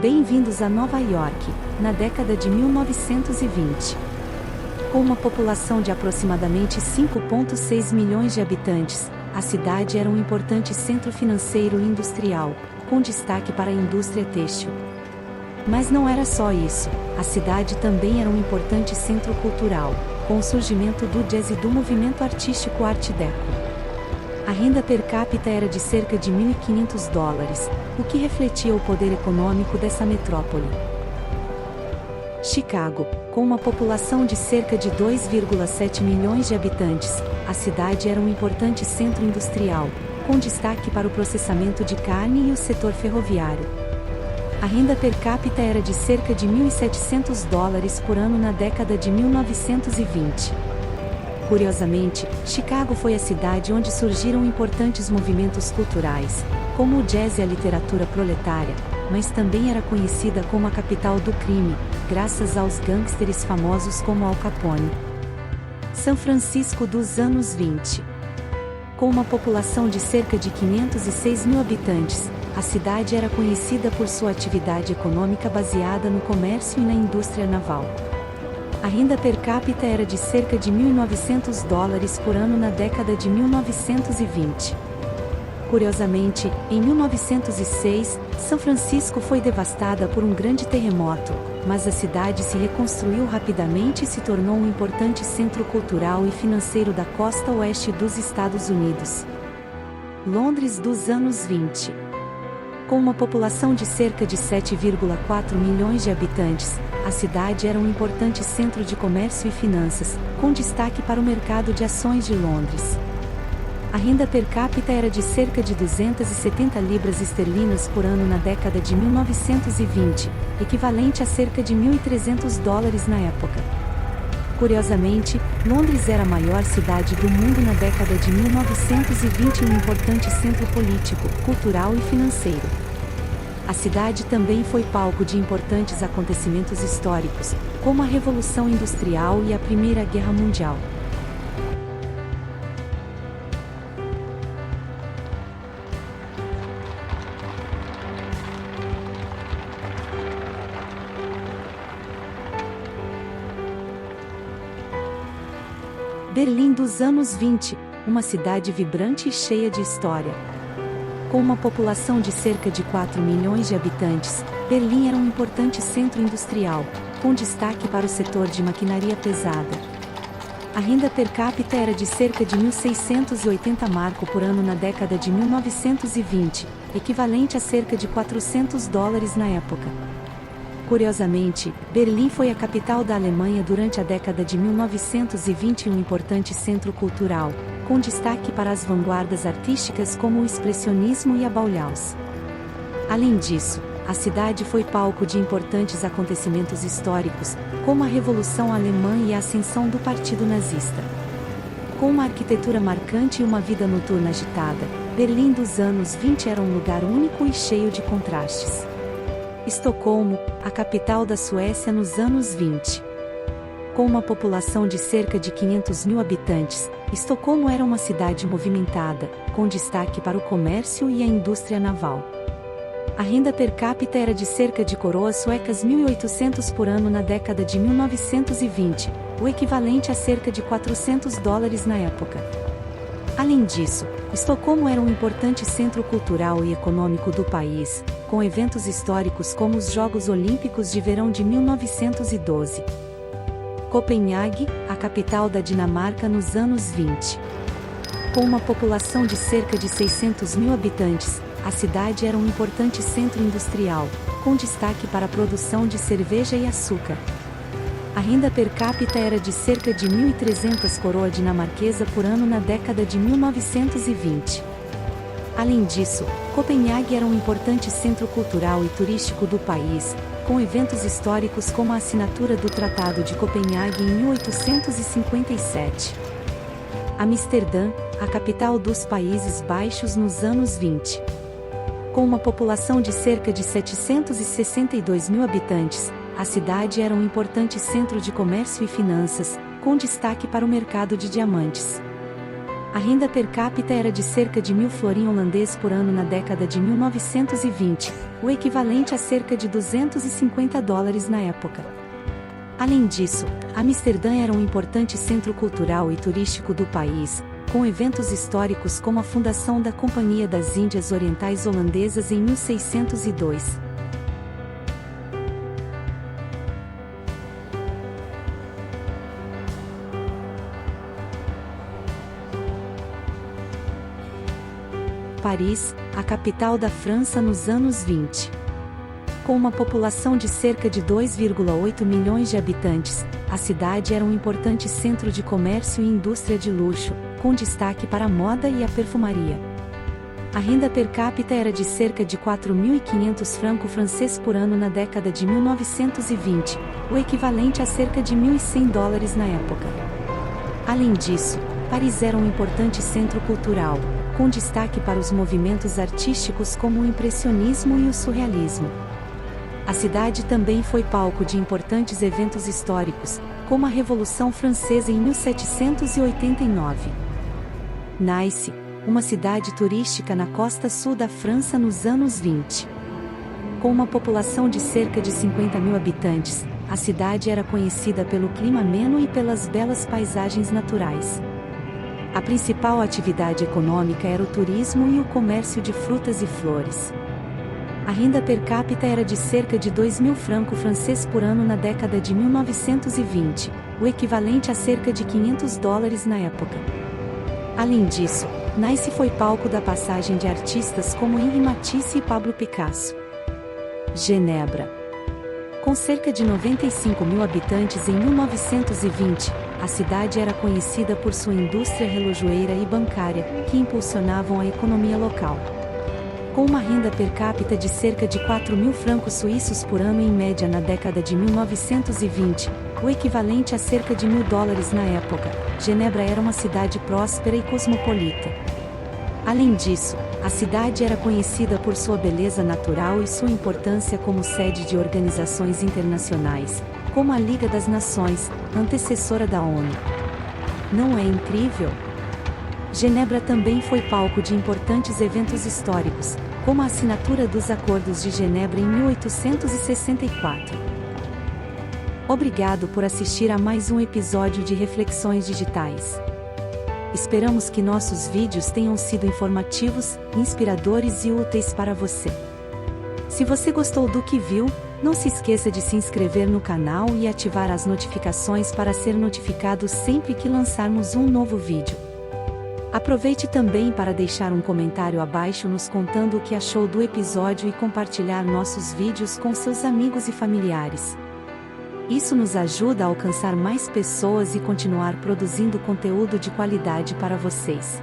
Bem-vindos a Nova York, na década de 1920. Com uma população de aproximadamente 5,6 milhões de habitantes, a cidade era um importante centro financeiro e industrial, com destaque para a indústria têxtil. Mas não era só isso, a cidade também era um importante centro cultural, com o surgimento do jazz e do movimento artístico Art Deco. A renda per capita era de cerca de $1.500, o que refletia o poder econômico dessa metrópole. Chicago, com uma população de cerca de 2,7 milhões de habitantes, a cidade era um importante centro industrial, com destaque para o processamento de carne e o setor ferroviário. A renda per capita era de cerca de $1.700 por ano na década de 1920. Curiosamente, Chicago foi a cidade onde surgiram importantes movimentos culturais, como o jazz e a literatura proletária, mas também era conhecida como a capital do crime, graças aos gangsters famosos como Al Capone. São Francisco dos anos 20. Com uma população de cerca de 506 mil habitantes, a cidade era conhecida por sua atividade econômica baseada no comércio e na indústria naval. A renda per capita era de cerca de $1.900 por ano na década de 1920. Curiosamente, em 1906, São Francisco foi devastada por um grande terremoto, mas a cidade se reconstruiu rapidamente e se tornou um importante centro cultural e financeiro da costa oeste dos Estados Unidos. Londres dos anos 20. Com uma população de cerca de 7,4 milhões de habitantes, a cidade era um importante centro de comércio e finanças, com destaque para o mercado de ações de Londres. A renda per capita era de cerca de 270 libras esterlinas por ano na década de 1920, equivalente a cerca de $1.300 na época. Curiosamente, Londres era a maior cidade do mundo na década de 1920 e um importante centro político, cultural e financeiro. A cidade também foi palco de importantes acontecimentos históricos, como a Revolução Industrial e a Primeira Guerra Mundial. Berlim dos anos 20, uma cidade vibrante e cheia de história. Com uma população de cerca de 4 milhões de habitantes, Berlim era um importante centro industrial, com destaque para o setor de maquinaria pesada. A renda per capita era de cerca de $1.680 por ano na década de 1920, equivalente a cerca de $400 na época. Curiosamente, Berlim foi a capital da Alemanha durante a década de 1920 e um importante centro cultural, com destaque para as vanguardas artísticas como o expressionismo e a Bauhaus. Além disso, a cidade foi palco de importantes acontecimentos históricos, como a Revolução Alemã e a ascensão do Partido Nazista. Com uma arquitetura marcante e uma vida noturna agitada, Berlim dos anos 20 era um lugar único e cheio de contrastes. Estocolmo, a capital da Suécia nos anos 20. Com uma população de cerca de 500 mil habitantes, Estocolmo era uma cidade movimentada, com destaque para o comércio e a indústria naval. A renda per capita era de cerca de coroas suecas 1.800 por ano na década de 1920, o equivalente a cerca de $400 na época. Além disso, Estocolmo era um importante centro cultural e econômico do país, com eventos históricos como os Jogos Olímpicos de Verão de 1912. Copenhague, a capital da Dinamarca nos anos 20. Com uma população de cerca de 600 mil habitantes, a cidade era um importante centro industrial, com destaque para a produção de cerveja e açúcar. A renda per capita era de cerca de 1.300 coroa dinamarquesa por ano na década de 1920. Além disso, Copenhague era um importante centro cultural e turístico do país, com eventos históricos como a assinatura do Tratado de Copenhague em 1857. Amsterdã, a capital dos Países Baixos nos anos 20. Com uma população de cerca de 762 mil habitantes, a cidade era um importante centro de comércio e finanças, com destaque para o mercado de diamantes. A renda per capita era de cerca de 1.000 florins holandês por ano na década de 1920, o equivalente a cerca de $250 na época. Além disso, Amsterdã era um importante centro cultural e turístico do país, com eventos históricos como a fundação da Companhia das Índias Orientais Holandesas em 1602. Paris, a capital da França nos anos 20. Com uma população de cerca de 2,8 milhões de habitantes, a cidade era um importante centro de comércio e indústria de luxo, com destaque para a moda e a perfumaria. A renda per capita era de cerca de 4.500 francos francês por ano na década de 1920, o equivalente a cerca de $1.100 na época. Além disso, Paris era um importante centro cultural, com destaque para os movimentos artísticos como o impressionismo e o surrealismo. A cidade também foi palco de importantes eventos históricos, como a Revolução Francesa em 1789. Nice, uma cidade turística na costa sul da França nos anos 20. Com uma população de cerca de 50.000 habitantes, a cidade era conhecida pelo clima ameno e pelas belas paisagens naturais. A principal atividade econômica era o turismo e o comércio de frutas e flores. A renda per capita era de cerca de 2.000 francos francês por ano na década de 1920, o equivalente a cerca de $500 na época. Além disso, Nice foi palco da passagem de artistas como Henri Matisse e Pablo Picasso. Genebra. Com cerca de 95.000 habitantes em 1920, a cidade era conhecida por sua indústria relojoeira e bancária, que impulsionavam a economia local. Com uma renda per capita de cerca de 4.000 francos suíços por ano em média na década de 1920, o equivalente a cerca de $1.000 na época, Genebra era uma cidade próspera e cosmopolita. Além disso, a cidade era conhecida por sua beleza natural e sua importância como sede de organizações internacionais, como a Liga das Nações, antecessora da ONU. Não é incrível? Genebra também foi palco de importantes eventos históricos, como a assinatura dos Acordos de Genebra em 1864. Obrigado por assistir a mais um episódio de Reflexões Digitais. Esperamos que nossos vídeos tenham sido informativos, inspiradores e úteis para você. Se você gostou do que viu, não se esqueça de se inscrever no canal e ativar as notificações para ser notificado sempre que lançarmos um novo vídeo. Aproveite também para deixar um comentário abaixo nos contando o que achou do episódio e compartilhar nossos vídeos com seus amigos e familiares. Isso nos ajuda a alcançar mais pessoas e continuar produzindo conteúdo de qualidade para vocês.